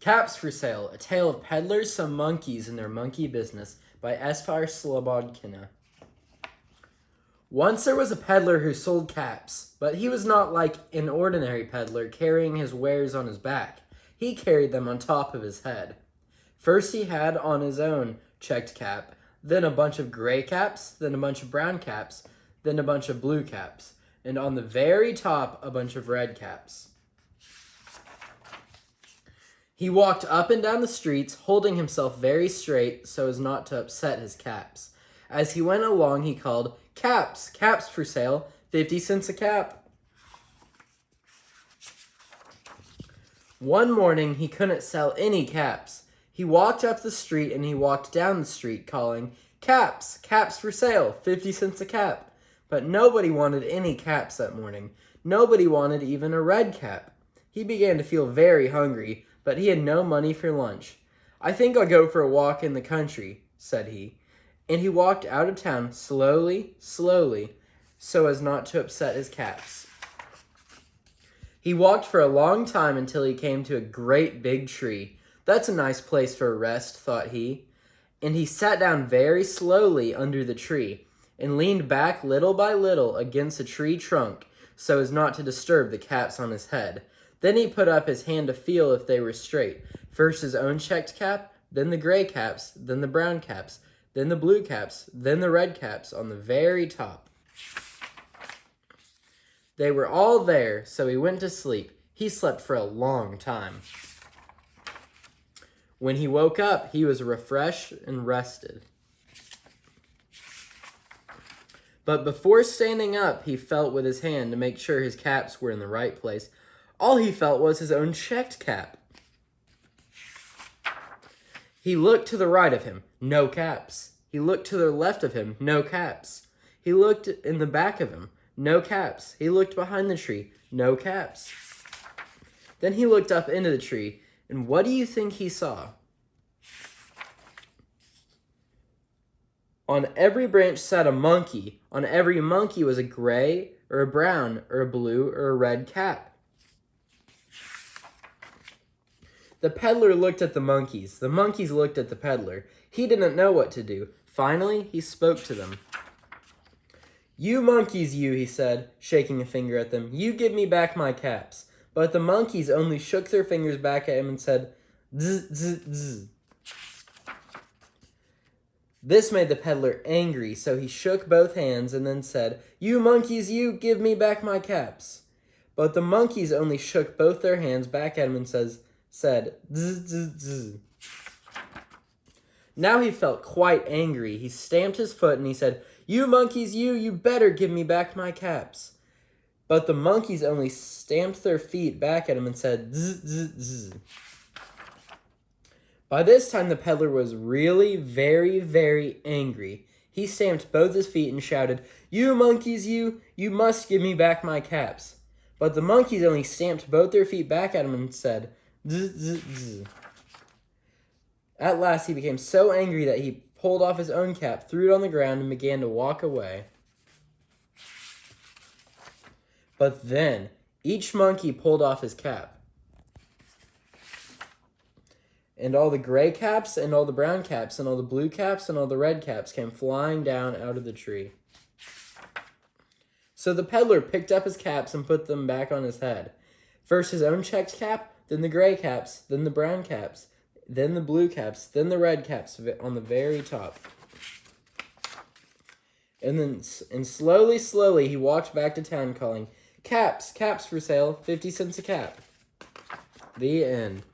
Caps for Sale, A Tale of Peddlers, Some Monkeys, and Their Monkey Business by Esphyr Slobodkina. Once there was a peddler who sold caps, but he was not like an ordinary peddler carrying his wares on his back. He carried them on top of his head. First he had on his own checked cap, then a bunch of gray caps, then a bunch of brown caps, then a bunch of blue caps, and on the very top a bunch of red caps. He walked up and down the streets, holding himself very straight so as not to upset his caps. As he went along, he called, "Caps, caps for sale, 50 cents a cap." One morning, he couldn't sell any caps. He walked up the street and he walked down the street, calling, "Caps, caps for sale, 50 cents a cap." But nobody wanted any caps that morning. Nobody wanted even a red cap. He began to feel very hungry, but he had no money for lunch. "I think I'll go for a walk in the country," said he. And he walked out of town slowly, slowly, so as not to upset his caps. He walked for a long time until he came to a great big tree. "That's a nice place for a rest," thought he. And he sat down very slowly under the tree and leaned back little by little against the tree trunk so as not to disturb the caps on his head. Then he put up his hand to feel if they were straight. First his own checked cap, then the gray caps, then the brown caps, then the blue caps, then the red caps on the very top. They were all there, so he went to sleep. He slept for a long time. When he woke up, he was refreshed and rested. But before standing up, he felt with his hand to make sure his caps were in the right place. All he felt was his own checked cap. He looked to the right of him, no caps. He looked to the left of him, no caps. He looked in the back of him, no caps. He looked behind the tree, no caps. Then he looked up into the tree, and what do you think he saw? On every branch sat a monkey. On every monkey was a gray, or a brown, or a blue, or a red cap. The peddler looked at the monkeys. The monkeys looked at the peddler. He didn't know what to do. Finally, he spoke to them. "You monkeys, you," he said, shaking a finger at them. "You give me back my caps." But the monkeys only shook their fingers back at him and said, "Zzz, zzz, zzz." This made the peddler angry, so he shook both hands and then said, "You monkeys, you, give me back my caps." But the monkeys only shook both their hands back at him and said, "Zzz, zzz, zzz." Now he felt quite angry. He stamped his foot and he said, "You monkeys, you better give me back my caps." But the monkeys only stamped their feet back at him and said, "Zzz, zzz, zzz." By this time, the peddler was really very, very angry. He stamped both his feet and shouted, "You monkeys, you must give me back my caps." But the monkeys only stamped both their feet back at him and said, "Zzz, zzz, zzz." At last, he became so angry that he pulled off his own cap, threw it on the ground, and began to walk away. But then, each monkey pulled off his cap. And all the gray caps, and all the brown caps, and all the blue caps, and all the red caps came flying down out of the tree. So the peddler picked up his caps and put them back on his head. First his own checked cap, then the gray caps, then the brown caps, then the blue caps, then the red caps on the very top. And slowly, slowly, he walked back to town calling, "Caps, caps for sale, 50 cents a cap." The end.